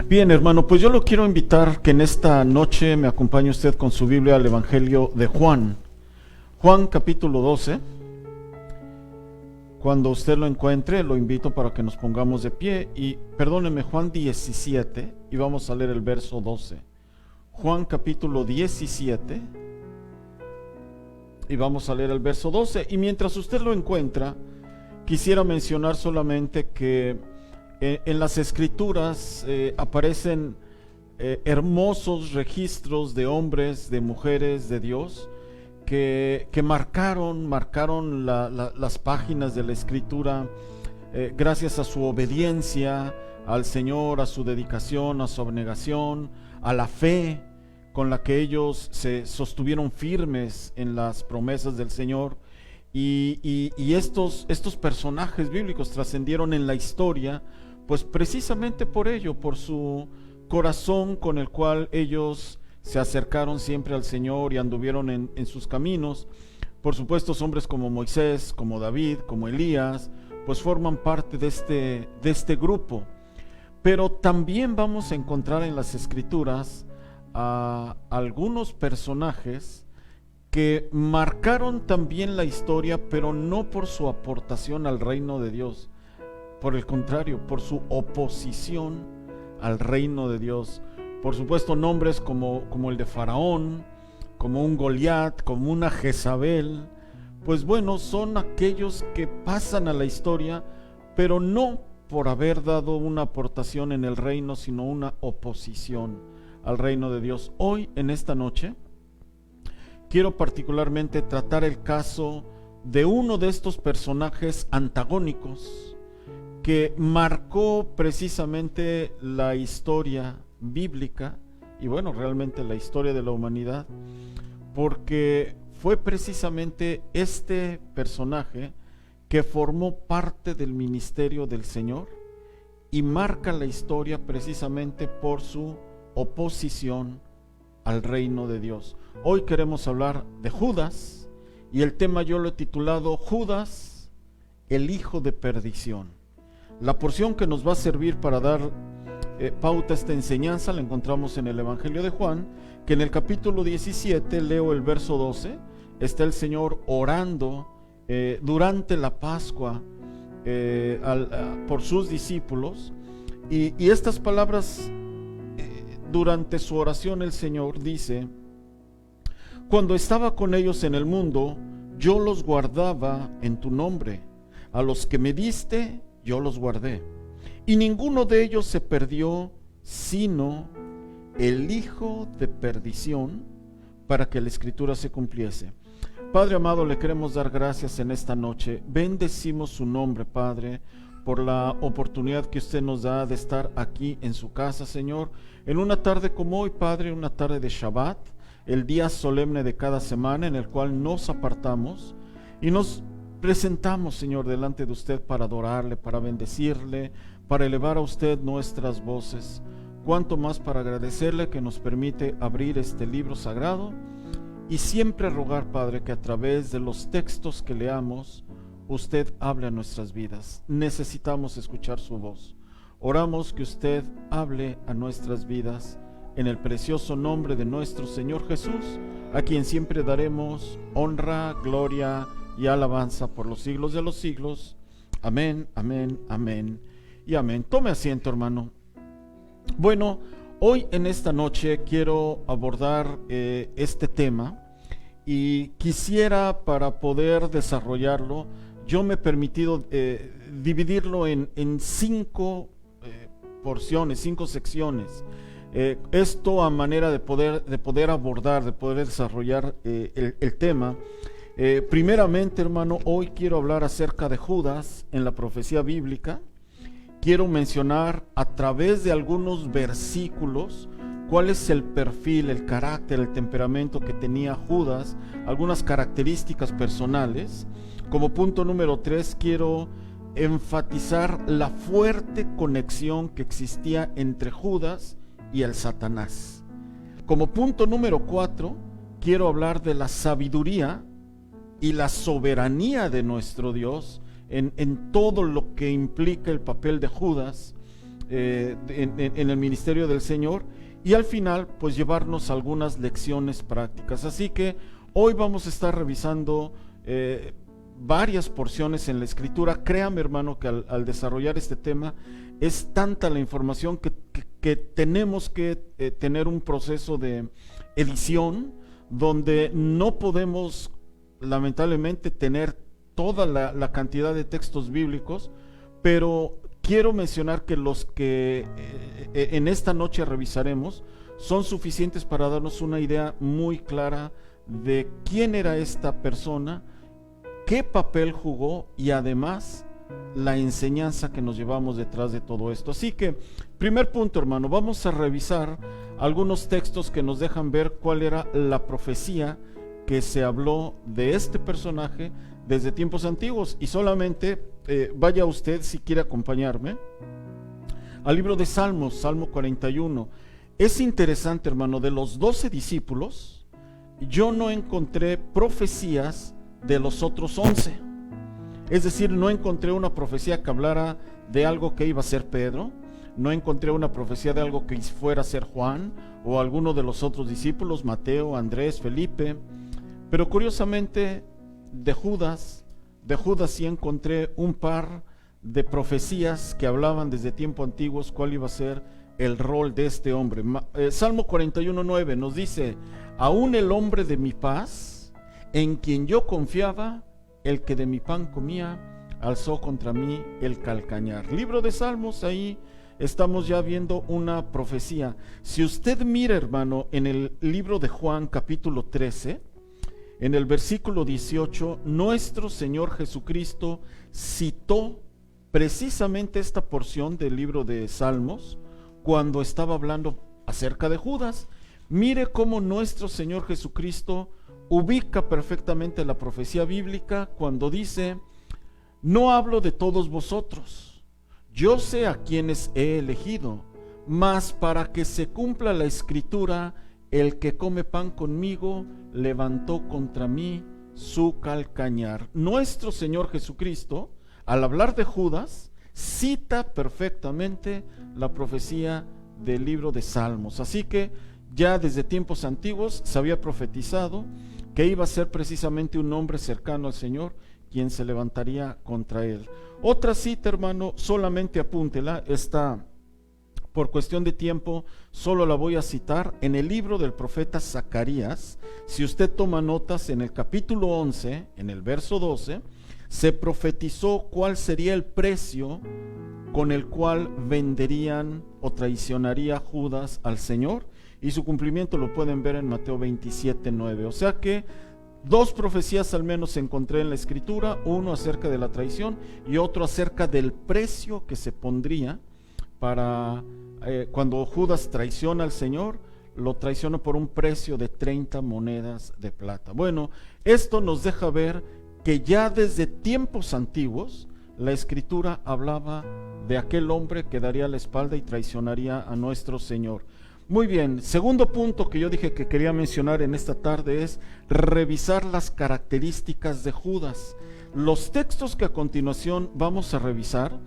Bien, hermano, pues yo lo quiero invitar que en esta noche me acompañe usted con su Biblia al Evangelio de Juan. Juan capítulo 12. Cuando usted lo encuentre, lo invito para que nos pongamos de pie y, perdóneme, Juan 17 y vamos a leer el verso 12. Juan capítulo 17 y vamos a leer el verso 12. Y mientras usted lo encuentra, quisiera mencionar solamente que en las escrituras aparecen hermosos registros de hombres, de mujeres de Dios que marcaron las páginas de la escritura gracias a su obediencia al Señor, a su dedicación, a su abnegación, a la fe con la que ellos se sostuvieron firmes en las promesas del Señor. Y estos personajes bíblicos trascendieron en la historia, pues precisamente por ello, por su corazón con el cual ellos se acercaron siempre al Señor y anduvieron en sus caminos. Por supuesto, hombres como Moisés, como David, como Elías, pues forman parte de este grupo. Pero también vamos a encontrar en las Escrituras a algunos personajes que marcaron también la historia, pero no por su aportación al reino de Dios. Por el contrario, por su oposición al reino de Dios. Por supuesto, nombres como el de Faraón, como un Goliat, como una Jezabel, pues bueno, son aquellos que pasan a la historia, pero no por haber dado una aportación en el reino, sino una oposición al reino de Dios. Hoy, en esta noche, quiero particularmente tratar el caso de uno de estos personajes antagónicos que marcó precisamente la historia bíblica y bueno, realmente la historia de la humanidad, porque fue precisamente este personaje que formó parte del ministerio del Señor y marca la historia precisamente por su oposición al reino de Dios. Hoy queremos hablar de Judas y el tema yo lo he titulado Judas, el hijo de perdición. La porción que nos va a servir para dar pauta a esta enseñanza la encontramos en el Evangelio de Juan, que en el capítulo 17, leo el verso 12, está el Señor orando durante la Pascua por sus discípulos, y estas palabras, durante su oración el Señor dice: cuando estaba con ellos en el mundo, yo los guardaba en tu nombre, a los que me diste, yo los guardé, y ninguno de ellos se perdió, sino el hijo de perdición, para que la escritura se cumpliese. Padre amado, le queremos dar gracias en esta noche. Bendecimos su nombre, Padre, por la oportunidad que usted nos da de estar aquí en su casa, Señor, en una tarde como hoy, Padre, una tarde de Shabbat, el día solemne de cada semana en el cual nos apartamos y nos presentamos, Señor, delante de usted para adorarle, para bendecirle, para elevar a usted nuestras voces. Cuanto más para agradecerle que nos permite abrir este libro sagrado y siempre rogar, Padre, que a través de los textos que leamos, usted hable a nuestras vidas. Necesitamos escuchar su voz. Oramos que usted hable a nuestras vidas en el precioso nombre de nuestro Señor Jesús, a quien siempre daremos honra, gloria y alabanza por los siglos de los siglos. Amén, amén, amén y amén. Tome asiento, hermano. Bueno, hoy en esta noche quiero abordar este tema y quisiera, para poder desarrollarlo, yo me he permitido dividirlo en 5 porciones, 5 secciones. Esto a manera de poder abordar, de poder desarrollar el tema. Primeramente, hermano, hoy quiero hablar acerca de Judas en la profecía bíblica. Quiero mencionar a través de algunos versículos cuál es el perfil, el carácter, el temperamento que tenía Judas, algunas características personales. Como punto número 3, quiero enfatizar la fuerte conexión que existía entre Judas y el Satanás. Como punto número 4, quiero hablar de la sabiduría y la soberanía de nuestro Dios en todo lo que implica el papel de Judas en el ministerio del Señor, y al final pues llevarnos algunas lecciones prácticas. Así que hoy vamos a estar revisando varias porciones en la Escritura. Créame, hermano, que al desarrollar este tema es tanta la información que tenemos que tener un proceso de edición donde no podemos lamentablemente tener toda la cantidad de textos bíblicos, pero quiero mencionar que los que en esta noche revisaremos son suficientes para darnos una idea muy clara de quién era esta persona, qué papel jugó y además la enseñanza que nos llevamos detrás de todo esto. Así que, primer punto, hermano, vamos a revisar algunos textos que nos dejan ver cuál era la profecía que se habló de este personaje desde tiempos antiguos. Y solamente vaya usted, si quiere acompañarme, al libro de Salmos, Salmo 41. Es interesante, hermano, de los 12 discípulos, yo no encontré profecías de los otros 11. Es decir, no encontré una profecía que hablara de algo que iba a ser Pedro, no encontré una profecía de algo que fuera a ser Juan o alguno de los otros discípulos, Mateo, Andrés, Felipe, pero curiosamente de Judas sí encontré un par de profecías que hablaban desde tiempos antiguos cuál iba a ser el rol de este hombre. Salmo 41:9 nos dice: aún el hombre de mi paz, en quien yo confiaba, el que de mi pan comía, alzó contra mí el calcañar. Libro de Salmos, ahí estamos ya viendo una profecía. Si usted mira, hermano, en el libro de Juan capítulo 13, en el versículo 18, nuestro Señor Jesucristo citó precisamente esta porción del libro de Salmos cuando estaba hablando acerca de Judas. Mire cómo nuestro Señor Jesucristo ubica perfectamente la profecía bíblica cuando dice: no hablo de todos vosotros, yo sé a quienes he elegido, mas para que se cumpla la escritura, el que come pan conmigo levantó contra mí su calcañar. Nuestro Señor Jesucristo, al hablar de Judas, cita perfectamente la profecía del libro de Salmos. Así que ya desde tiempos antiguos se había profetizado que iba a ser precisamente un hombre cercano al Señor quien se levantaría contra él. Otra cita, hermano, solamente apúntela, está por cuestión de tiempo, solo la voy a citar en el libro del profeta Zacarías. Si usted toma notas, en el capítulo 11, en el verso 12, se profetizó cuál sería el precio con el cual venderían o traicionaría Judas al Señor, y su cumplimiento lo pueden ver en Mateo 27:9. O sea que dos profecías al menos encontré en la Escritura, uno acerca de la traición y otro acerca del precio que se pondría para cuando Judas traiciona al Señor, lo traiciona por un precio de 30 monedas de plata. Bueno, esto nos deja ver que ya desde tiempos antiguos la Escritura hablaba de aquel hombre que daría la espalda y traicionaría a nuestro Señor. Muy bien, segundo punto que yo dije que quería mencionar en esta tarde es revisar las características de Judas. Los textos que a continuación vamos a revisar,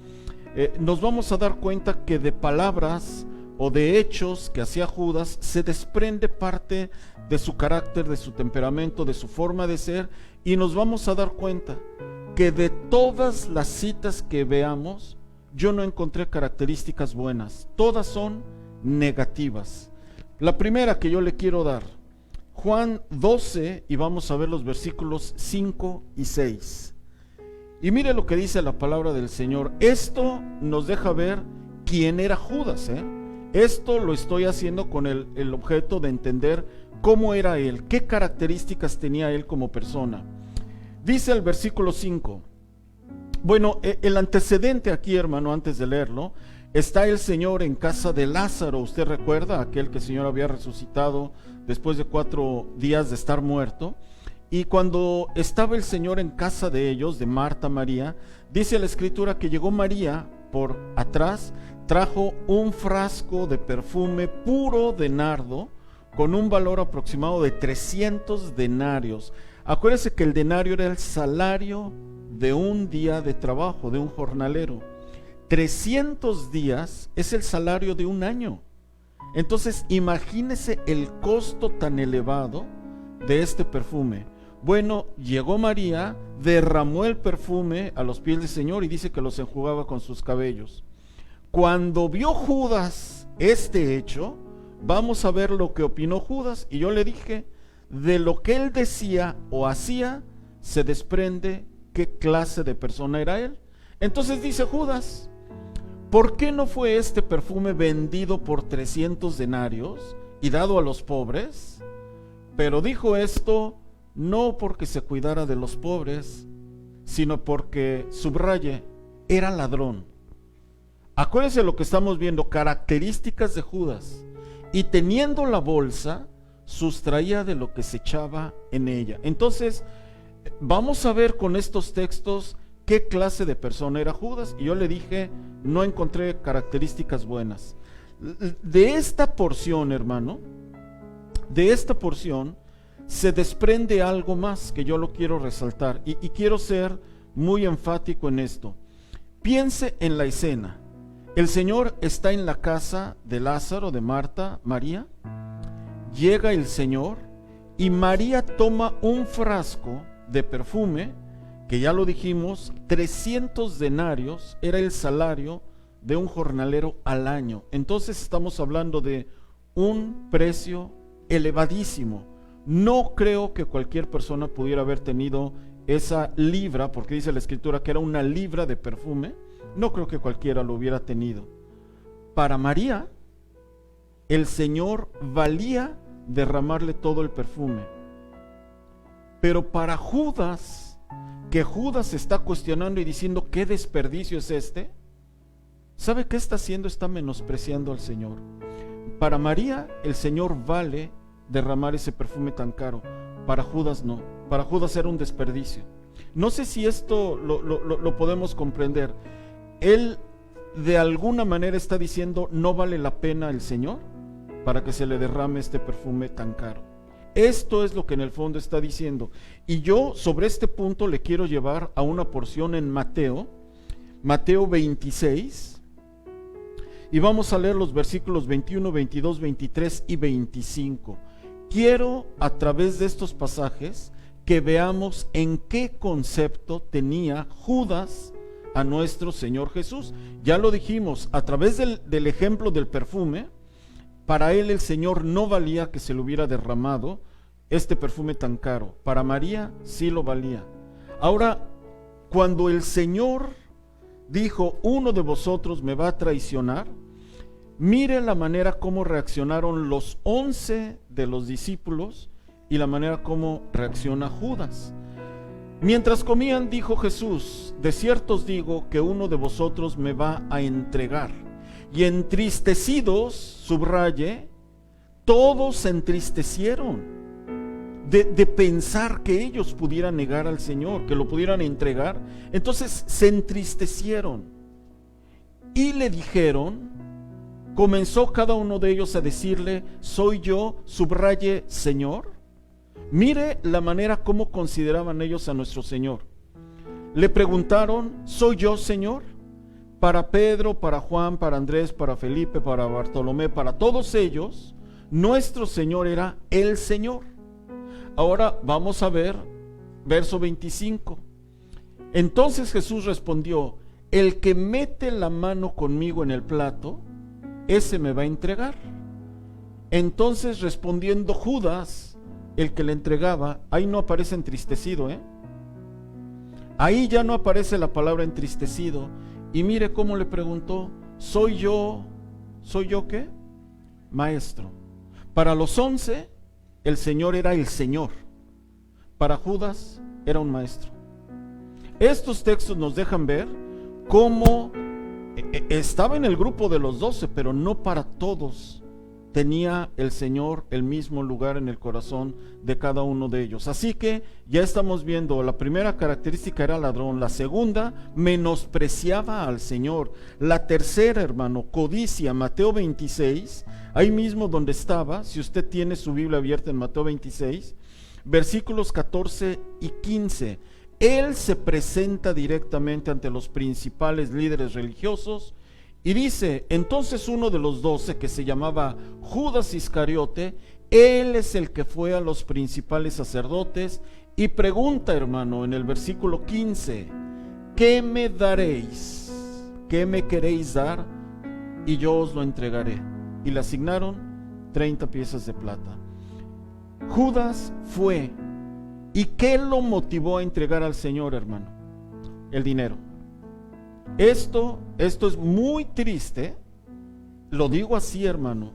nos vamos a dar cuenta que de palabras o de hechos que hacía Judas se desprende parte de su carácter, de su temperamento, de su forma de ser, y nos vamos a dar cuenta que de todas las citas que veamos, yo no encontré características buenas, todas son negativas. La primera que yo le quiero dar, Juan 12, y vamos a ver los versículos 5 y 6. Y mire lo que dice la palabra del Señor. Esto nos deja ver quién era Judas, Esto lo estoy haciendo con el objeto de entender cómo era él, qué características tenía él como persona. Dice el versículo 5. Bueno, el antecedente aquí, hermano, antes de leerlo, está el Señor en casa de Lázaro. Usted recuerda aquel que el Señor había resucitado después de 4 días de estar muerto. Y cuando estaba el Señor en casa de ellos, de Marta, María, dice la Escritura que llegó María por atrás, trajo un frasco de perfume puro de nardo con un valor aproximado de 300 denarios. Acuérdese que el denario era el salario de un día de trabajo, de un jornalero. 300 días es el salario de un año. Entonces, imagínese el costo tan elevado de este perfume. Bueno, llegó María, derramó el perfume a los pies del Señor y dice que los enjugaba con sus cabellos. Cuando vio Judas este hecho, vamos a ver lo que opinó Judas. Y yo le dije, de lo que él decía o hacía, se desprende qué clase de persona era él. Entonces dice Judas, ¿por qué no fue este perfume vendido por 300 denarios y dado a los pobres? Pero dijo esto no porque se cuidara de los pobres, sino porque, subraye, era ladrón. Acuérdense lo que estamos viendo, características de Judas. Y teniendo la bolsa, sustraía de lo que se echaba en ella. Entonces, vamos a ver con estos textos qué clase de persona era Judas. Y yo le dije, no encontré características buenas. De esta porción, hermano, de esta porción se desprende algo más que yo lo quiero resaltar. Y quiero ser muy enfático en esto. Piense en la escena. El Señor está en la casa de Lázaro, de Marta, María. Llega el Señor y María toma un frasco de perfume, que ya lo dijimos, 300 denarios era el salario de un jornalero al año. Entonces estamos hablando de un precio elevadísimo. No creo que cualquier persona pudiera haber tenido esa libra, porque dice la Escritura que era una libra de perfume. No creo que cualquiera lo hubiera tenido. Para María, el Señor valía derramarle todo el perfume. Pero para Judas, que Judas está cuestionando y diciendo ¿qué desperdicio es este? ¿Sabe qué está haciendo? Está menospreciando al Señor. Para María, el Señor vale derramar ese perfume tan caro. Para Judas no. Para Judas era un desperdicio. No sé si esto lo podemos comprender. Él de alguna manera está diciendo no vale la pena el Señor para que se le derrame este perfume tan caro. Esto es lo que en el fondo está diciendo. Y yo sobre este punto le quiero llevar a una porción en Mateo 26, y vamos a leer los versículos 21, 22, 23 y 25. Quiero a través de estos pasajes que veamos en qué concepto tenía Judas a nuestro Señor Jesús. Ya lo dijimos, a través del ejemplo del perfume, para él el Señor no valía que se le hubiera derramado este perfume tan caro. Para María sí lo valía. Ahora, cuando el Señor dijo, uno de vosotros me va a traicionar, mire la manera como reaccionaron los 11 de los discípulos y la manera como reacciona Judas. Mientras comían, dijo Jesús, de cierto os digo que uno de vosotros me va a entregar. Y entristecidos, subraye, todos se entristecieron de pensar que ellos pudieran negar al Señor, que lo pudieran entregar. Entonces se entristecieron y le dijeron, comenzó cada uno de ellos a decirle, soy yo, subraye, Señor. Mire la manera como consideraban ellos a nuestro Señor. Le preguntaron, ¿soy yo, Señor? Para Pedro, para Juan, para Andrés, para Felipe, para Bartolomé, para todos ellos, nuestro Señor era el Señor. Ahora vamos a ver verso 25. Entonces Jesús respondió, el que mete la mano conmigo en el plato, ese me va a entregar. Entonces respondiendo Judas, el que le entregaba, ahí no aparece entristecido, ahí ya no aparece la palabra entristecido. Y mire cómo le preguntó, ¿soy yo qué? Maestro. Para los 11, el Señor era el Señor. Para Judas, era un maestro. Estos textos nos dejan ver cómo estaba en el grupo de los 12, pero no para todos tenía el Señor el mismo lugar en el corazón de cada uno de ellos. Así que ya estamos viendo, la primera característica era ladrón, la segunda, menospreciaba al Señor, la tercera, hermano, codicia. Mateo 26, ahí mismo donde estaba, si usted tiene su Biblia abierta en Mateo 26, versículos 14 y 15, él se presenta directamente ante los principales líderes religiosos y dice: entonces uno de los 12, que se llamaba Judas Iscariote, él es el que fue a los principales sacerdotes y pregunta, hermano, en el versículo 15: ¿qué me daréis? ¿Qué me queréis dar? Y yo os lo entregaré. Y le asignaron 30 piezas de plata. Judas fue. ¿Y qué lo motivó a entregar al Señor, hermano? El dinero. Esto es muy triste. Lo digo así, hermano.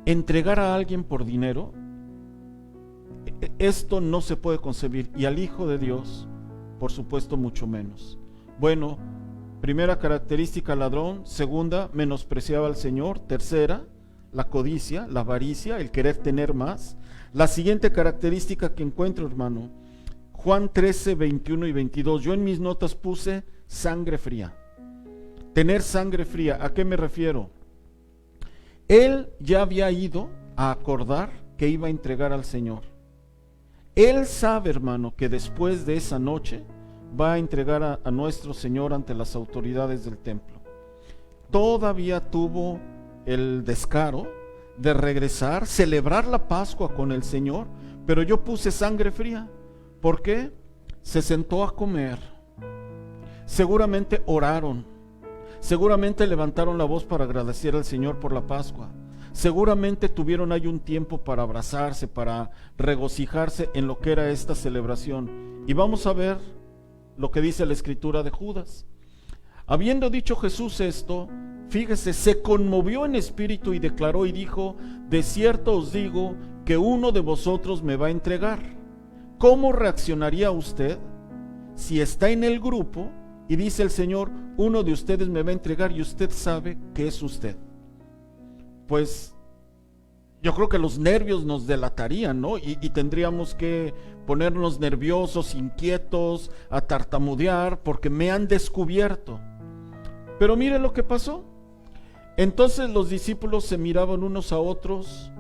Entregar a alguien por dinero, esto no se puede concebir. Y al Hijo de Dios, por supuesto, mucho menos. Bueno, primera característica, ladrón. Segunda, menospreciaba al Señor. Tercera, la codicia, la avaricia, el querer tener más. La siguiente característica que encuentro, hermano, Juan 13, 21 y 22. Yo en mis notas puse sangre fría. Tener sangre fría, ¿a qué me refiero? Él ya había ido a acordar que iba a entregar al Señor. Él sabe, hermano, que después de esa noche va a entregar a nuestro Señor ante las autoridades del templo. Todavía tuvo el descaro de regresar, celebrar la Pascua con el Señor, pero yo puse sangre fría. ¿Por qué? Se sentó a comer. Seguramente oraron. Seguramente levantaron la voz para agradecer al Señor por la Pascua. Seguramente tuvieron ahí un tiempo para abrazarse, para regocijarse en lo que era esta celebración. Y vamos a ver lo que dice la escritura de Judas. Habiendo dicho Jesús esto, fíjese, se conmovió en espíritu y declaró y dijo: de cierto os digo que uno de vosotros me va a entregar. ¿Cómo reaccionaría usted si está en el grupo y dice el Señor: uno de ustedes me va a entregar, y usted sabe que es usted? Pues yo creo que los nervios nos delatarían, ¿no? Y tendríamos que ponernos nerviosos, inquietos, a tartamudear, porque me han descubierto. Pero mire lo que pasó. Entonces los discípulos se miraban unos a otros,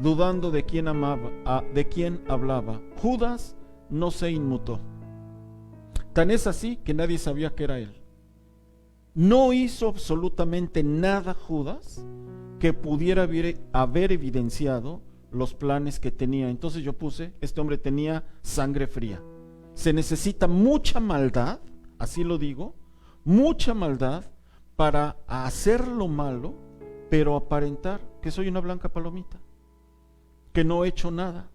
dudando de quién hablaba. Judas no se inmutó. Tan es así que nadie sabía que era él. No hizo absolutamente nada Judas que pudiera haber evidenciado los planes que tenía. Entonces yo puse: este hombre tenía sangre fría. Se necesita mucha maldad, así lo digo, mucha maldad para hacer lo malo, pero aparentar que soy una blanca palomita, que no he hecho nada.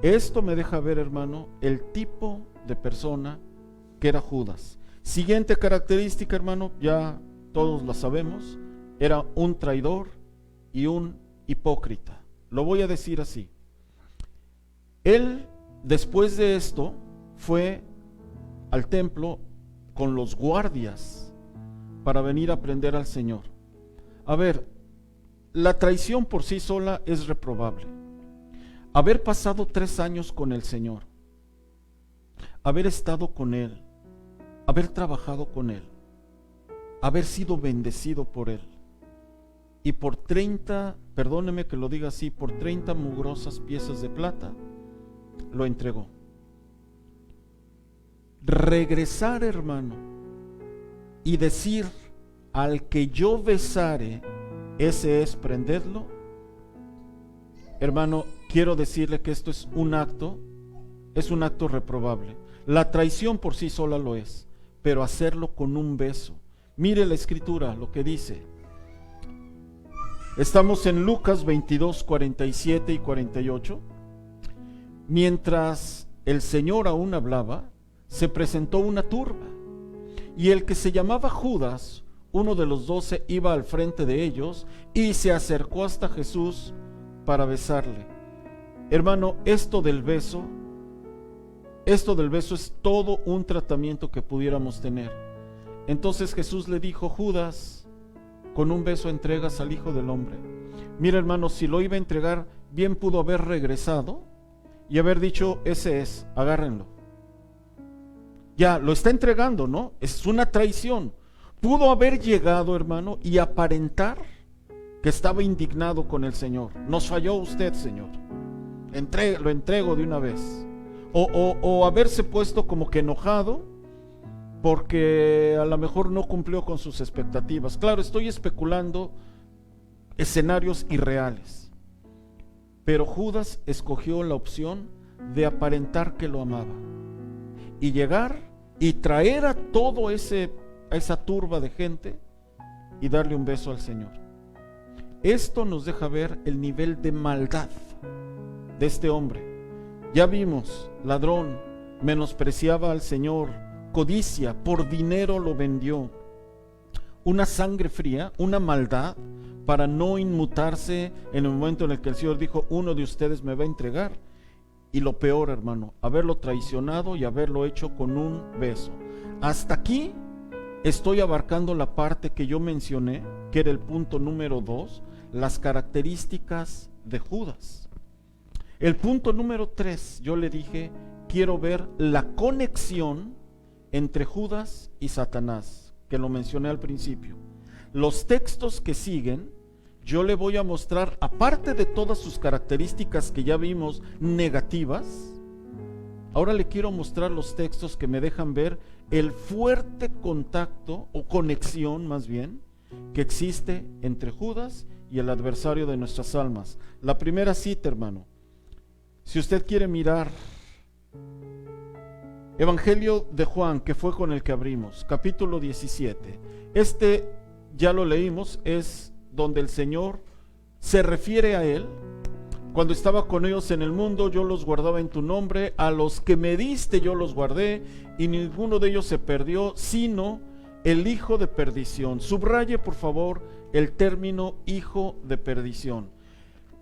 Esto me deja ver, hermano, el tipo de persona que era Judas. Siguiente característica, hermano, ya todos la sabemos: era un traidor y un hipócrita. Lo voy a decir así. Él, después de esto, fue al templo con los guardias para venir a prender al Señor. A ver, la traición por sí sola es reprobable. Haber pasado 3 años con el Señor, haber estado con Él, haber trabajado con Él, haber sido bendecido por Él, y por 30, perdóneme que lo diga así, por 30 mugrosas piezas de plata, lo entregó. Regresar, hermano, y decir: al que yo besare, ese es prenderlo. Hermano, quiero decirle que esto es un acto reprobable. La traición por sí sola lo es, pero hacerlo con un beso. Mire la escritura, lo que dice. Estamos en Lucas 22, 47 y 48. Mientras el Señor aún hablaba, se presentó una turba, y el que se llamaba Judas, uno de los 12, iba al frente de ellos y se acercó hasta Jesús para besarle. Hermano, esto del beso es todo un tratamiento que pudiéramos tener. Entonces Jesús le dijo: Judas, con un beso entregas al Hijo del Hombre. Mira, hermano, si lo iba a entregar, bien pudo haber regresado y haber dicho: ese es, agárrenlo. Ya, lo está entregando, ¿no? Es una traición. Pudo haber llegado, hermano, y aparentar que estaba indignado con el Señor. Nos falló usted, Señor. Lo entrego de una vez. o haberse puesto como que enojado porque a lo mejor no cumplió con sus expectativas. Claro, estoy especulando escenarios irreales, pero Judas escogió la opción de aparentar que lo amaba y llegar y traer a a esa turba de gente y darle un beso al Señor. Esto nos deja ver el nivel de maldad de este hombre. Ya vimos, ladrón, menospreciaba al Señor, codicia, por dinero lo vendió. Una sangre fría, una maldad para no inmutarse en el momento en el que el Señor dijo: uno de ustedes me va a entregar. Y lo peor, hermano, haberlo traicionado y haberlo hecho con un beso. Hasta aquí estoy abarcando la parte que yo mencioné, que era el punto número 2, las características de Judas. El punto número 3, yo le dije, quiero ver la conexión entre Judas y Satanás, que lo mencioné al principio. Los textos que siguen, yo le voy a mostrar, aparte de todas sus características que ya vimos negativas, ahora le quiero mostrar los textos que me dejan ver el fuerte contacto o conexión más bien que existe entre Judas y el adversario de nuestras almas. La primera cita, hermano, si usted quiere mirar Evangelio de Juan, que fue con el que abrimos, capítulo 17. Ya lo leímos, es donde el Señor se refiere a él. Cuando estaba con ellos en el mundo, yo los guardaba en tu nombre, a los que me diste yo los guardé, y ninguno de ellos se perdió, sino el hijo de perdición. Subraye, por favor, el término hijo de perdición.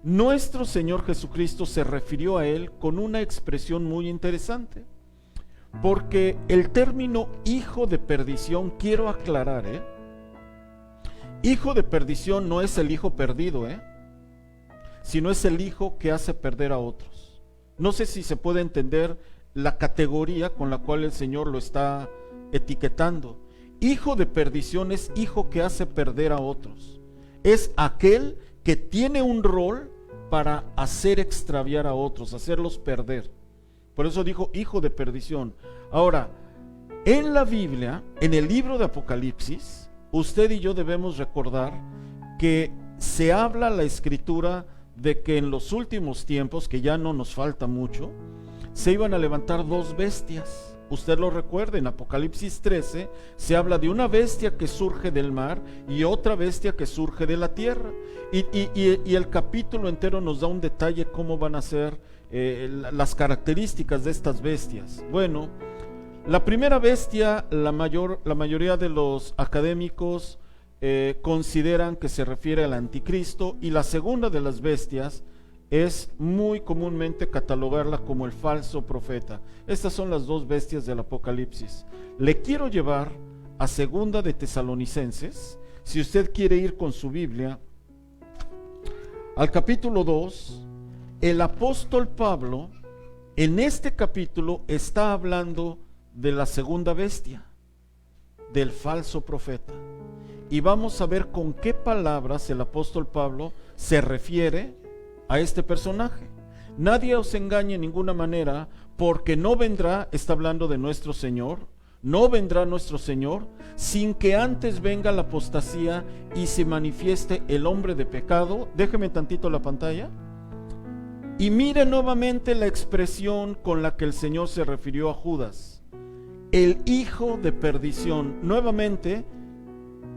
Nuestro Señor Jesucristo se refirió a él con una expresión muy interesante, porque el término hijo de perdición, quiero aclarar, hijo de perdición no es el hijo perdido, sino es el hijo que hace perder a otros. No sé si se puede entender la categoría con la cual el Señor lo está etiquetando. Hijo de perdición es hijo que hace perder a otros. Es aquel que tiene un rol para hacer extraviar a otros, hacerlos perder. Por eso dijo hijo de perdición. Ahora, en la Biblia, en el libro de Apocalipsis, usted y yo debemos recordar que se habla la Escritura de que en los últimos tiempos, que ya no nos falta mucho, se iban a levantar dos bestias. Usted lo recuerda, en Apocalipsis 13 se habla de una bestia que surge del mar y otra bestia que surge de la tierra. Y el capítulo entero nos da un detalle cómo van a ser las características de estas bestias. Bueno, la primera bestia, la mayoría de los académicos consideran que se refiere al anticristo, y la segunda de las bestias es muy comúnmente catalogarla como el falso profeta. Estas son las dos bestias del Apocalipsis. Le quiero llevar a segunda de Tesalonicenses, si usted quiere ir con su Biblia, al capítulo 2. El apóstol Pablo en este capítulo está hablando de la segunda bestia, del falso profeta. Y vamos a ver con qué palabras el apóstol Pablo se refiere a este personaje. Nadie os engañe en ninguna manera, porque no vendrá, está hablando de nuestro Señor, no vendrá nuestro Señor sin que antes venga la apostasía y se manifieste el hombre de pecado. Déjeme tantito la pantalla. Y mire nuevamente la expresión con la que el Señor se refirió a Judas, el hijo de perdición. Nuevamente,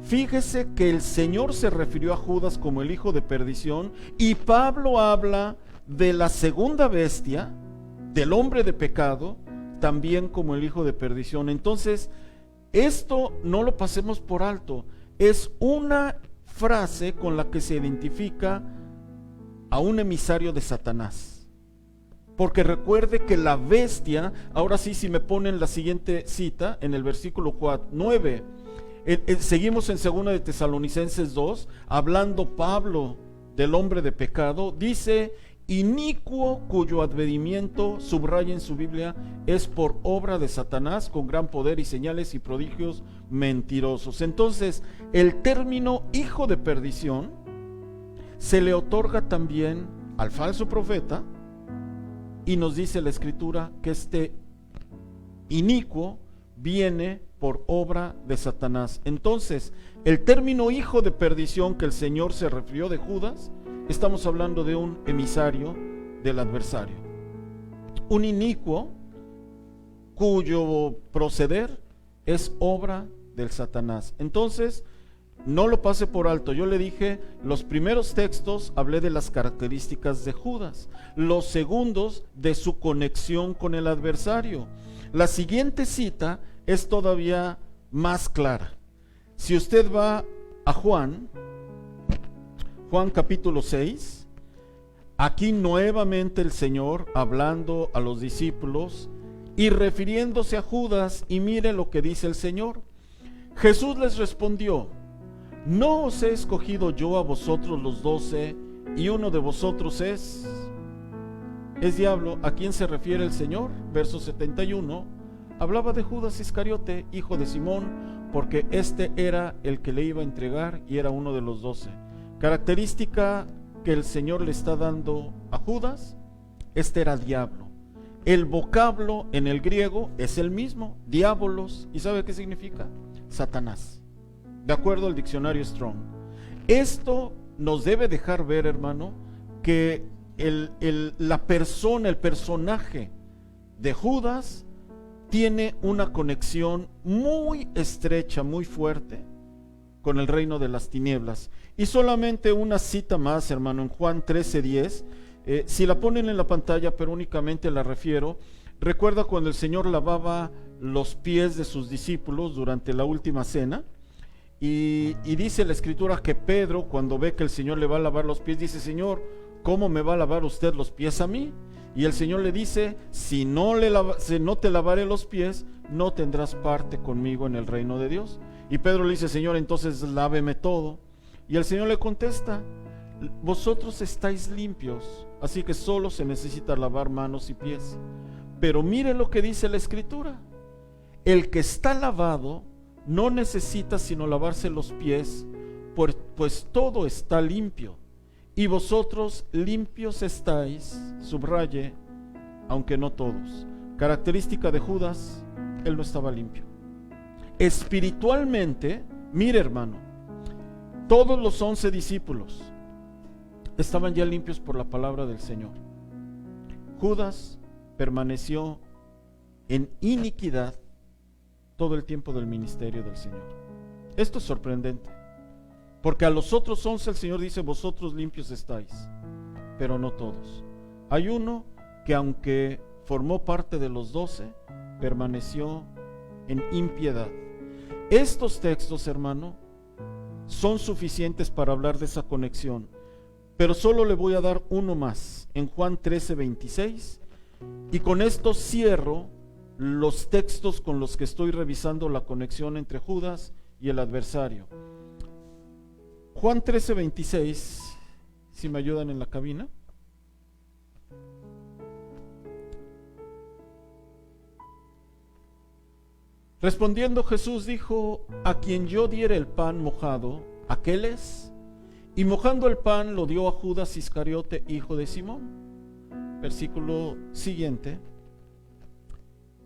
fíjese que el Señor se refirió a Judas como el hijo de perdición, y Pablo habla de la segunda bestia, del hombre de pecado, también como el hijo de perdición. Entonces, esto no lo pasemos por alto. Es una frase con la que se identifica a un emisario de Satanás. Porque recuerde que la bestia, ahora sí, si me ponen la siguiente cita, en el versículo 9, seguimos en 2 de Tesalonicenses 2, hablando Pablo del hombre de pecado, dice: inicuo, cuyo advenimiento, subraya en su Biblia, es por obra de Satanás, con gran poder y señales y prodigios mentirosos. Entonces, el término hijo de perdición se le otorga también al falso profeta y nos dice la Escritura que este inicuo viene por obra de Satanás. Entonces, el término hijo de perdición que el Señor se refirió de Judas, estamos hablando de un emisario del adversario, un inicuo cuyo proceder es obra del Satanás. Entonces, no lo pase por alto. Yo le dije, los primeros textos hablé de las características de Judas, los segundos de su conexión con el adversario. La siguiente cita es todavía más clara. Si usted va a Juan capítulo 6, aquí nuevamente el Señor hablando a los discípulos y refiriéndose a Judas, y mire lo que dice el Señor. Jesús les respondió: ¿no os he escogido yo a vosotros los 12, y uno de vosotros es diablo? ¿A quién se refiere el Señor? Verso 71, hablaba de Judas Iscariote, hijo de Simón, porque este era el que le iba a entregar y era uno de los 12. Característica que el Señor le está dando a Judas: este era diablo. El vocablo en el griego es el mismo, diabolos, ¿y sabe qué significa? Satanás, de acuerdo al diccionario Strong. Esto nos debe dejar ver, hermano, que la persona, el personaje de Judas tiene una conexión muy estrecha, muy fuerte con el reino de las tinieblas. Y solamente una cita más, hermano, en Juan 13:10, si la ponen en la pantalla, pero únicamente la refiero. Recuerda cuando el Señor lavaba los pies de sus discípulos durante la última cena, y dice la Escritura que Pedro, cuando ve que el Señor le va a lavar los pies, dice: Señor, ¿cómo me va a lavar usted los pies a mí? Y el Señor le dice: si no te lavaré los pies, no tendrás parte conmigo en el reino de Dios. Y Pedro le dice: Señor, entonces láveme todo. Y el Señor le contesta: vosotros estáis limpios, así que solo se necesita lavar manos y pies. Pero mire lo que dice la Escritura: el que está lavado no necesita sino lavarse los pies, pues todo está limpio. Y vosotros limpios estáis, subraye, aunque no todos. Característica de Judas: él no estaba limpio. Espiritualmente, mire, hermano, todos los 11 discípulos estaban ya limpios por la palabra del Señor. Judas permaneció en iniquidad todo el tiempo del ministerio del Señor. Esto es sorprendente, porque a los otros 11 el Señor dice: vosotros limpios estáis, pero no todos. Hay uno que, aunque formó parte de los 12, permaneció en impiedad. Estos textos, hermano, son suficientes para hablar de esa conexión, pero solo le voy a dar uno más, en Juan 13:26, y con esto cierro los textos con los que estoy revisando la conexión entre Judas y el adversario. Juan 13:26, si me ayudan en la cabina. Respondiendo Jesús dijo: a quien yo diere el pan mojado, aquel es. Y mojando el pan lo dio a Judas Iscariote, hijo de Simón. Versículo siguiente: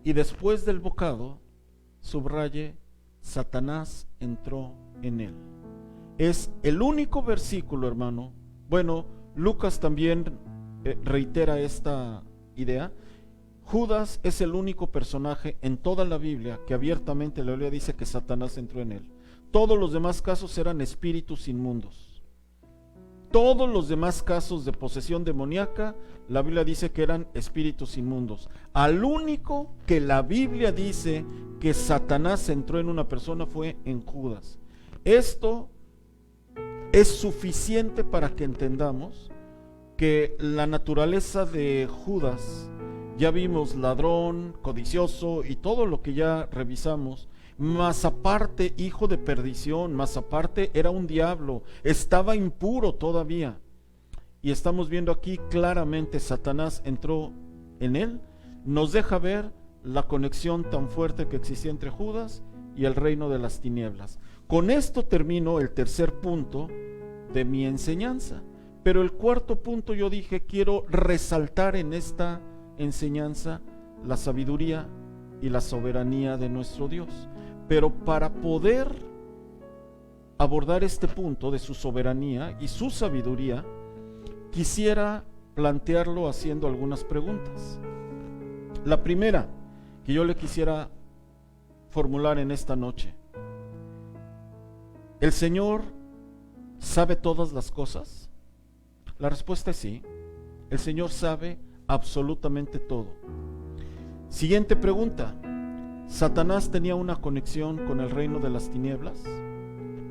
y después del bocado, subraye, Satanás entró en él. Es el único versículo, hermano. Bueno, Lucas también reitera esta idea. Judas es el único personaje en toda la Biblia que abiertamente la Biblia dice que Satanás entró en él. Todos los demás casos eran espíritus inmundos. Todos los demás casos de posesión demoníaca, la Biblia dice que eran espíritus inmundos. Al único que la Biblia dice que Satanás entró en una persona fue en Judas. Esto es suficiente para que entendamos que la naturaleza de Judas, ya vimos, ladrón, codicioso y todo lo que ya revisamos, más aparte hijo de perdición, más aparte era un diablo, estaba impuro todavía. Y estamos viendo aquí claramente Satanás entró en él. Nos deja ver la conexión tan fuerte que existía entre Judas y el reino de las tinieblas. Con esto termino el tercer punto de mi enseñanza. Pero el cuarto punto, yo dije, quiero resaltar en esta enseñanza, la sabiduría y la soberanía de nuestro Dios. Pero para poder abordar este punto de su soberanía y su sabiduría, quisiera plantearlo haciendo algunas preguntas. La primera que yo le quisiera formular en esta noche: ¿el Señor sabe todas las cosas? La respuesta es sí. El Señor sabe absolutamente todo. Siguiente pregunta: ¿Satanás tenía una conexión con el reino de las tinieblas?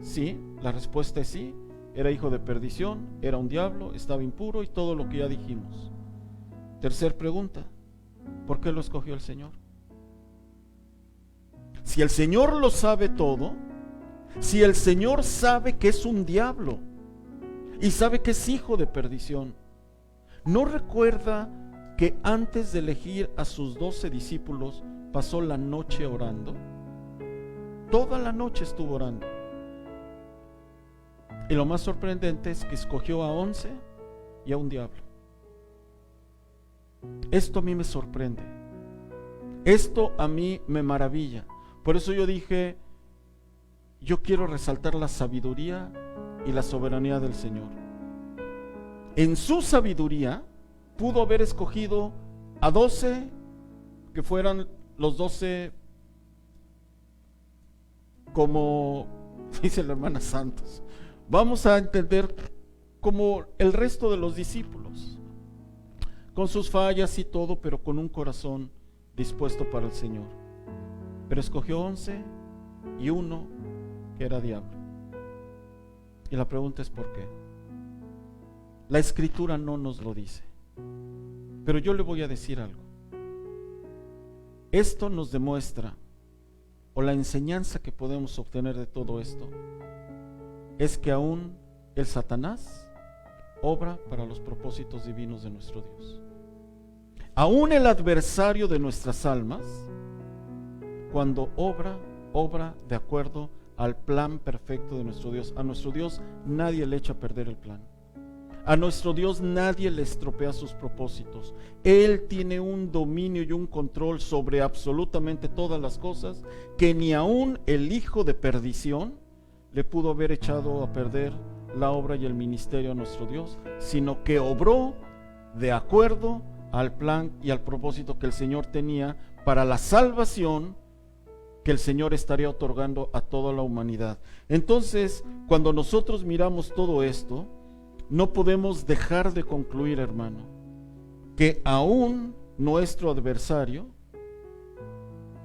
Sí, la respuesta es sí. Era hijo de perdición, era un diablo, estaba impuro y todo lo que ya dijimos. Tercer pregunta: ¿por qué lo escogió el Señor? Si el Señor lo sabe todo, si el Señor sabe que es un diablo y sabe que es hijo de perdición, ¿no recuerda que antes de elegir a sus 12 discípulos pasó la noche orando? Toda la noche estuvo orando. Y lo más sorprendente es que escogió a 11 y a un diablo. Esto a mí me sorprende. Esto a mí me maravilla. Por eso yo dije, yo quiero resaltar la sabiduría y la soberanía del Señor. En su sabiduría pudo haber escogido a 12 que fueran los 12, como dice la hermana Santos, vamos a entender como el resto de los discípulos, con sus fallas y todo, pero con un corazón dispuesto para el Señor. Pero escogió 11 y uno que era diablo. Y la pregunta es ¿por qué? La Escritura no nos lo dice, pero yo le voy a decir algo. Esto nos demuestra, o la enseñanza que podemos obtener de todo esto, es que aún el Satanás obra para los propósitos divinos de nuestro Dios. Aún el adversario de nuestras almas, cuando obra de acuerdo al plan perfecto de nuestro Dios. A nuestro Dios nadie le echa a perder el plan. A nuestro Dios nadie le estropea sus propósitos. Él tiene un dominio y un control sobre absolutamente todas las cosas que ni aún el hijo de perdición le pudo haber echado a perder la obra y el ministerio a nuestro Dios, sino que obró de acuerdo al plan y al propósito que el Señor tenía para la salvación que el Señor estaría otorgando a toda la humanidad. Entonces, cuando nosotros miramos todo esto, no podemos dejar de concluir, hermano, que aún nuestro adversario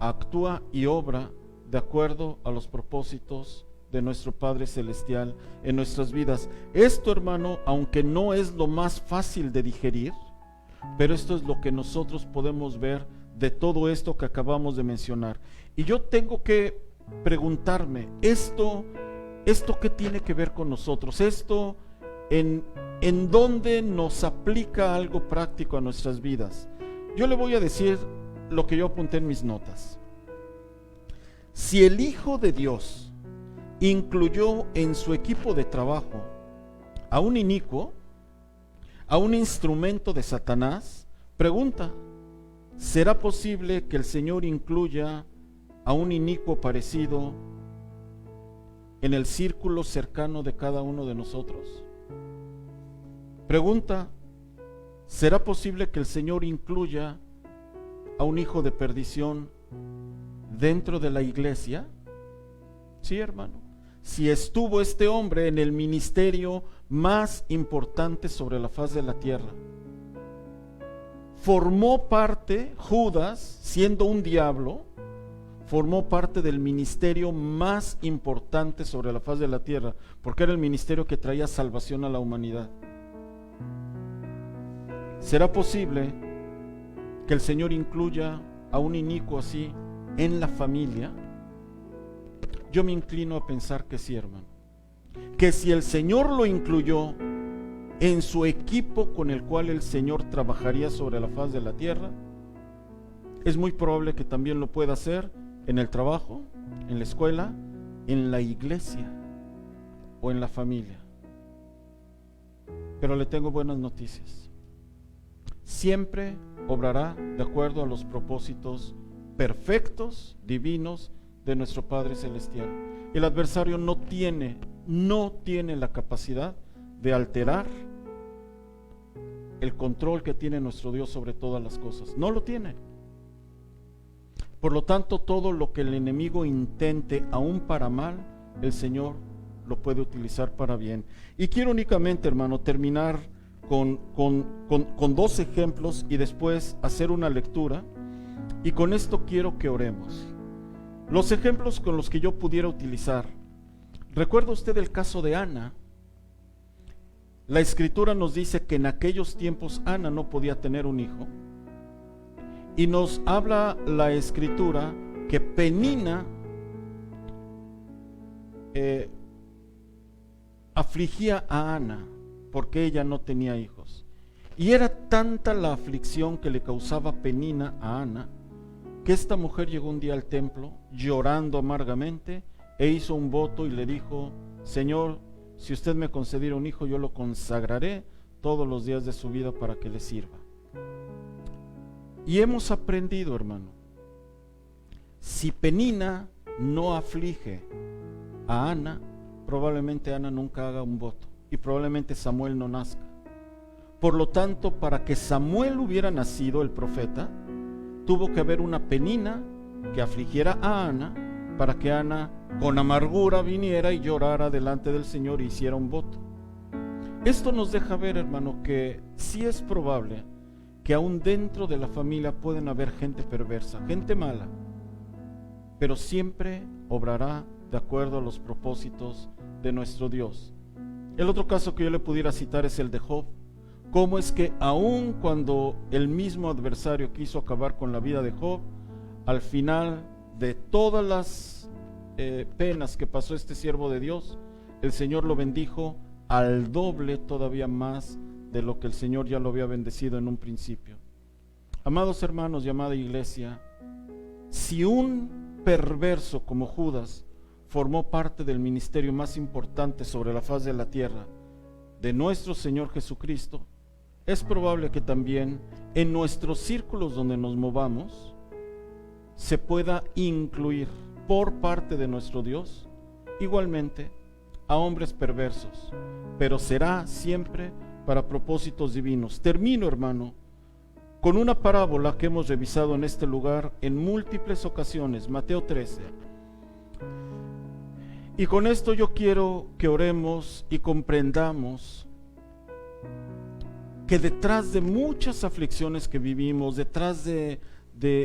actúa y obra de acuerdo a los propósitos de nuestro Padre Celestial en nuestras vidas. Esto, hermano, aunque no es lo más fácil de digerir, pero esto es lo que nosotros podemos ver de todo esto que acabamos de mencionar. Y yo tengo que preguntarme, ¿esto qué tiene que ver con nosotros? ¿Esto en dónde nos aplica algo práctico a nuestras vidas? Yo le voy a decir lo que yo apunté en mis notas. Si el Hijo de Dios incluyó en su equipo de trabajo a un inicuo, a un instrumento de Satanás, pregunta, ¿será posible que el Señor incluya a un inicuo parecido en el círculo cercano de cada uno de nosotros? Pregunta, ¿será posible que el Señor incluya a un hijo de perdición dentro de la iglesia? Sí, hermano. Si estuvo este hombre en el ministerio más importante sobre la faz de la tierra, formó parte, Judas, siendo un diablo, formó parte del ministerio más importante sobre la faz de la tierra, porque era el ministerio que traía salvación a la humanidad. ¿Será posible que el Señor incluya a un inicuo así en la familia? Yo me inclino a pensar que sí, hermano. Que si el Señor lo incluyó en su equipo con el cual el Señor trabajaría sobre la faz de la tierra, es muy probable que también lo pueda hacer en el trabajo, en la escuela, en la iglesia o en la familia. Pero le tengo buenas noticias. Siempre obrará de acuerdo a los propósitos perfectos, divinos de nuestro Padre Celestial. El adversario no tiene la capacidad de alterar el control que tiene nuestro Dios sobre todas las cosas. No lo tiene. Por lo tanto, todo lo que el enemigo intente, aún para mal, el Señor lo puede utilizar para bien. Y quiero únicamente, hermano, terminar con dos ejemplos y después hacer una lectura. Y con esto quiero que oremos. Los ejemplos con los que yo pudiera utilizar. ¿Recuerda usted el caso de Ana? La Escritura nos dice que en aquellos tiempos Ana no podía tener un hijo. Y nos habla la Escritura que Penina afligía a Ana porque ella no tenía hijos. Y era tanta la aflicción que le causaba Penina a Ana, que esta mujer llegó un día al templo llorando amargamente e hizo un voto y le dijo: Señor, si usted me concediera un hijo, yo lo consagraré todos los días de su vida para que le sirva. Y hemos aprendido, hermano, si Penina no aflige a Ana, probablemente Ana nunca haga un voto y probablemente Samuel no nazca. Por lo tanto, para que Samuel hubiera nacido, el profeta, tuvo que haber una Penina que afligiera a Ana para que Ana con amargura viniera y llorara delante del Señor y hiciera un voto. Esto nos deja ver, hermano, que sí es probable que aún dentro de la familia pueden haber gente perversa, gente mala, pero siempre obrará de acuerdo a los propósitos de nuestro Dios. El otro caso que yo le pudiera citar es el de Job. Cómo es que aun cuando el mismo adversario quiso acabar con la vida de Job, al final de todas las penas que pasó este siervo de Dios, el Señor lo bendijo al doble, todavía más de lo que el Señor ya lo había bendecido en un principio. Amados hermanos y amada iglesia, si un perverso como Judas formó parte del ministerio más importante sobre la faz de la tierra de nuestro Señor Jesucristo, es probable que también en nuestros círculos donde nos movamos se pueda incluir por parte de nuestro Dios igualmente a hombres perversos, pero será siempre para propósitos divinos. Termino, hermano, con una parábola que hemos revisado en este lugar en múltiples ocasiones, Mateo 13. Y con esto yo quiero que oremos y comprendamos que detrás de muchas aflicciones que vivimos, detrás de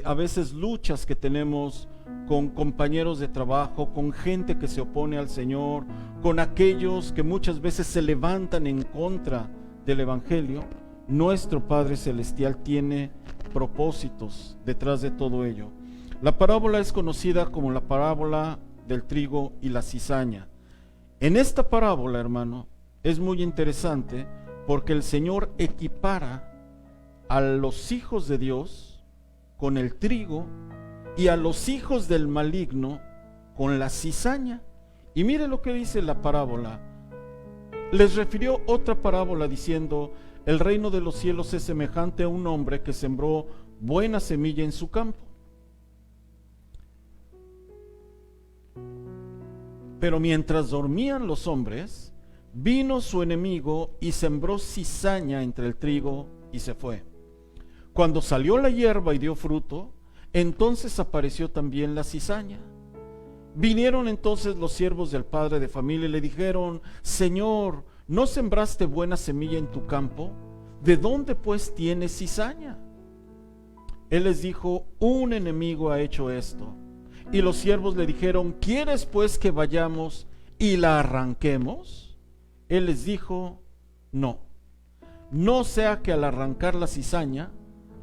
a veces luchas que tenemos con compañeros de trabajo, con gente que se opone al Señor, con aquellos que muchas veces se levantan en contra del Evangelio, nuestro Padre Celestial tiene propósitos detrás de todo ello. La parábola es conocida como la parábola del trigo y la cizaña. En esta parábola, hermano, es muy interesante porque el Señor equipara a los hijos de Dios con el trigo y a los hijos del maligno con la cizaña. Y mire lo que dice la parábola. Les refirió otra parábola diciendo: el reino de los cielos es semejante a un hombre que sembró buena semilla en su campo. Pero mientras dormían los hombres, vino su enemigo y sembró cizaña entre el trigo y se fue. Cuando salió la hierba y dio fruto, entonces apareció también la cizaña. Vinieron entonces los siervos del padre de familia y le dijeron: Señor, ¿no sembraste buena semilla en tu campo? ¿De dónde pues tienes cizaña? Él les dijo: un enemigo ha hecho esto. Y los siervos le dijeron: ¿quieres pues que vayamos y la arranquemos? Él les dijo: no, no sea que al arrancar la cizaña,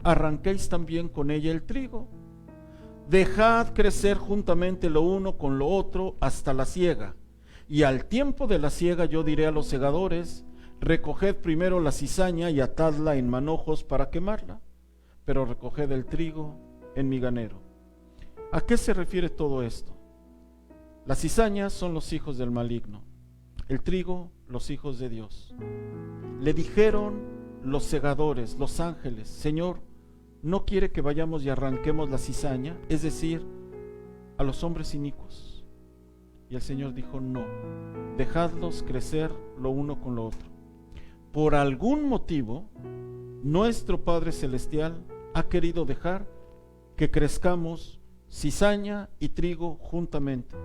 arranquéis también con ella el trigo. Dejad crecer juntamente lo uno con lo otro hasta la siega. Y al tiempo de la siega yo diré a los segadores: recoged primero la cizaña y atadla en manojos para quemarla, pero recoged el trigo en mi granero. ¿A qué se refiere todo esto? Las cizañas son los hijos del maligno, el trigo los hijos de Dios. Le dijeron los segadores, los ángeles: Señor, no quiere que vayamos y arranquemos la cizaña, es decir, a los hombres inicuos. Y el Señor dijo, no, dejadlos crecer lo uno con lo otro. Por algún motivo, nuestro Padre Celestial ha querido dejar que crezcamos cizaña y trigo juntamente,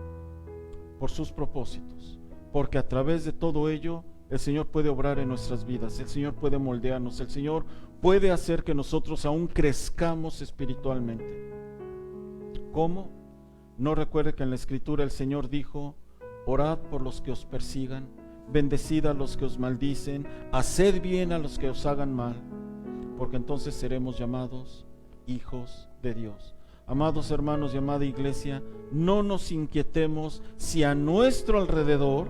por sus propósitos, porque a través de todo ello el Señor puede obrar en nuestras vidas, el Señor puede moldearnos, el Señor puede hacer que nosotros aún crezcamos espiritualmente. ¿Cómo? No recuerde que en la Escritura el Señor dijo, orad por los que os persigan, bendecid a los que os maldicen, haced bien a los que os hagan mal, porque entonces seremos llamados hijos de Dios. Amados hermanos y amada iglesia, no nos inquietemos si a nuestro alrededor,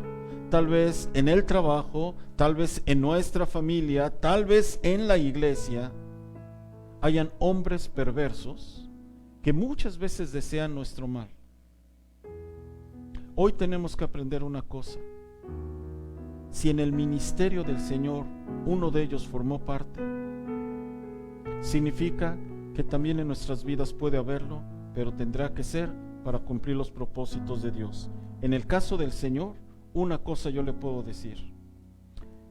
tal vez en el trabajo, tal vez en nuestra familia, tal vez en la iglesia, hayan hombres perversos que muchas veces desean nuestro mal. Hoy tenemos que aprender una cosa: si en el ministerio del Señor uno de ellos formó parte, significa que también en nuestras vidas puede haberlo, pero tendrá que ser para cumplir los propósitos de Dios. En el caso del Señor, una cosa yo le puedo decir: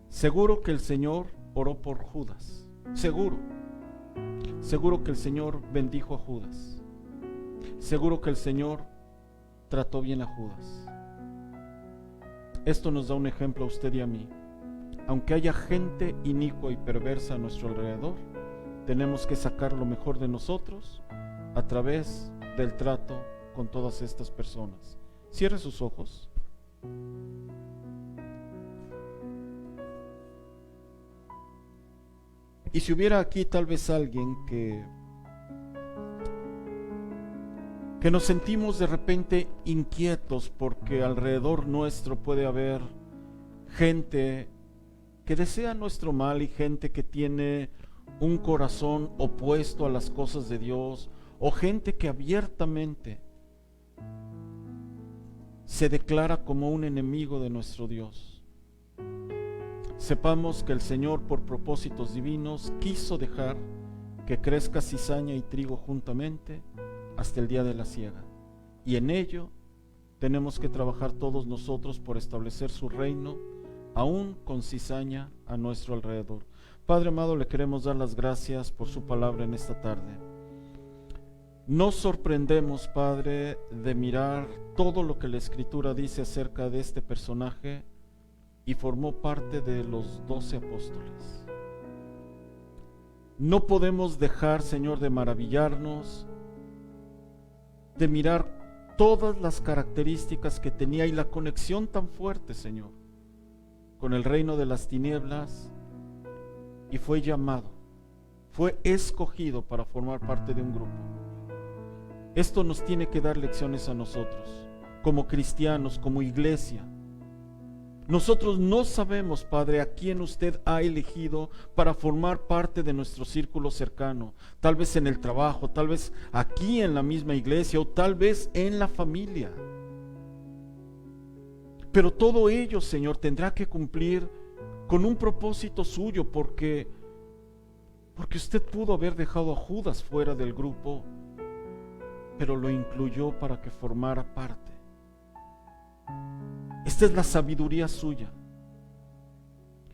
seguro que el Señor oró por Judas, seguro que el Señor bendijo a Judas, seguro que el Señor trató bien a Judas. Esto nos da un ejemplo a usted y a mí. Aunque haya gente inicua y perversa a nuestro alrededor, tenemos que sacar lo mejor de nosotros a través del trato con todas estas personas. Cierre sus ojos. Y si hubiera aquí tal vez alguien que nos sentimos de repente inquietos porque alrededor nuestro puede haber gente que desea nuestro mal y gente que tiene un corazón opuesto a las cosas de Dios, o gente que abiertamente se declara como un enemigo de nuestro Dios. Sepamos que el Señor, por propósitos divinos, quiso dejar que crezca cizaña y trigo juntamente hasta el día de la siega, y en ello tenemos que trabajar todos nosotros por establecer su reino, aún con cizaña a nuestro alrededor. Padre amado, le queremos dar las gracias por su palabra en esta tarde. Nos sorprendemos, Padre, de mirar todo lo que la Escritura dice acerca de este personaje, y formó parte de los 12 apóstoles. No podemos dejar, Señor, de maravillarnos, de mirar todas las características que tenía y la conexión tan fuerte, Señor, con el reino de las tinieblas, y fue llamado, fue escogido para formar parte de un grupo. Esto nos tiene que dar lecciones a nosotros, como cristianos, como iglesia. Nosotros no sabemos, Padre, a quién usted ha elegido para formar parte de nuestro círculo cercano, tal vez en el trabajo, tal vez aquí en la misma iglesia, o tal vez en la familia. Pero todo ello, Señor, tendrá que cumplir con un propósito suyo, porque usted pudo haber dejado a Judas fuera del grupo, pero lo incluyó para que formara parte. Esta es la sabiduría suya.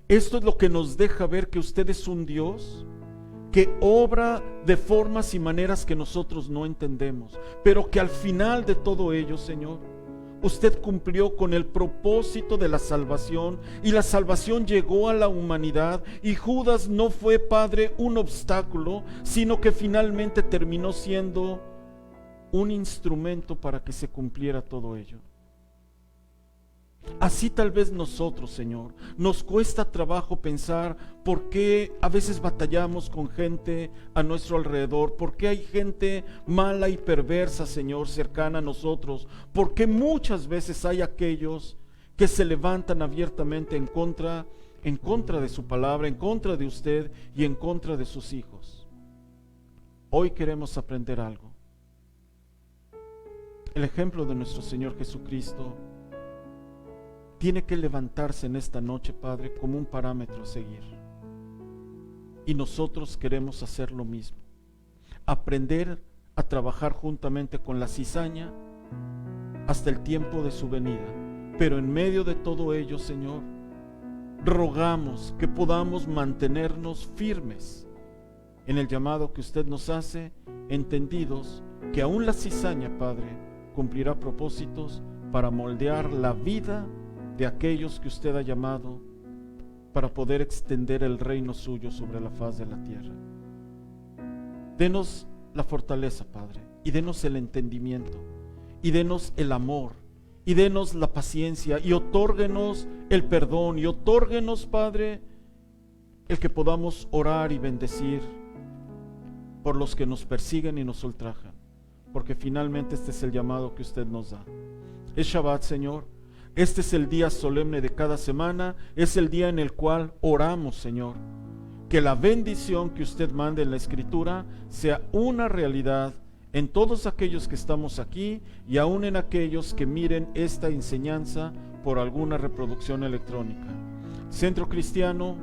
Esto es lo que nos deja ver que usted es un Dios que obra de formas y maneras que nosotros no entendemos, pero que al final de todo ello, Señor, usted cumplió con el propósito de la salvación, y la salvación llegó a la humanidad, y Judas no fue, Padre, un obstáculo, sino que finalmente terminó siendo un instrumento para que se cumpliera todo ello. Así tal vez nosotros, Señor, nos cuesta trabajo pensar por qué a veces batallamos con gente a nuestro alrededor, por qué hay gente mala y perversa, Señor, cercana a nosotros, por qué muchas veces hay aquellos que se levantan abiertamente en contra de su palabra, en contra de usted y en contra de sus hijos. Hoy queremos aprender algo. El ejemplo de nuestro Señor Jesucristo tiene que levantarse en esta noche, Padre, como un parámetro a seguir. Y nosotros queremos hacer lo mismo. aprender a trabajar juntamente con la cizaña hasta el tiempo de su venida. Pero en medio de todo ello, Señor, rogamos que podamos mantenernos firmes en el llamado que usted nos hace, entendidos que aún la cizaña, Padre, cumplirá propósitos para moldear la vida de aquellos que usted ha llamado para poder extender el reino suyo sobre la faz de la tierra. Denos la fortaleza, Padre, y denos el entendimiento, y denos el amor, y denos la paciencia, y otórguenos el perdón, y otórguenos, Padre, el que podamos orar y bendecir por los que nos persiguen y nos ultrajan, porque finalmente este es el llamado que usted nos da. Es Shabbat, Señor. Este es el día solemne de cada semana, es el día en el cual oramos, Señor, que la bendición que usted manda en la Escritura sea una realidad en todos aquellos que estamos aquí y aún en aquellos que miren esta enseñanza por alguna reproducción electrónica. Centro Cristiano,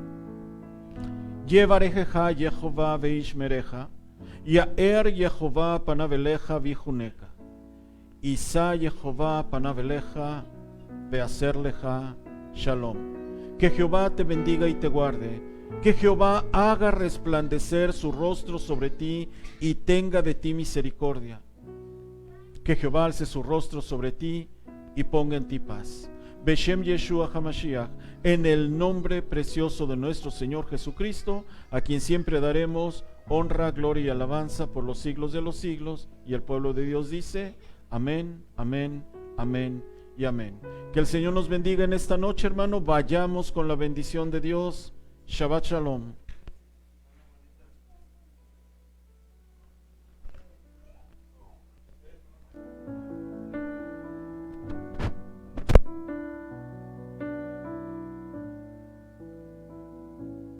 Yevarejeja Yehová veishmereja, Yaer Yehová panaveleja vijuneca, Isa Yehová panaveleja veaserleja shalom. Que Jehová te bendiga y te guarde, que Jehová haga resplandecer su rostro sobre ti y tenga de ti misericordia, que Jehová alce su rostro sobre ti y ponga en ti paz. Beshem Yeshua HaMashiach, en el nombre precioso de nuestro Señor Jesucristo, a quien siempre daremos honra, gloria y alabanza por los siglos de los siglos. Y el pueblo de Dios dice, amén, amén, amén y amén. Que el Señor nos bendiga en esta noche, hermano. Vayamos con la bendición de Dios. Shabbat Shalom.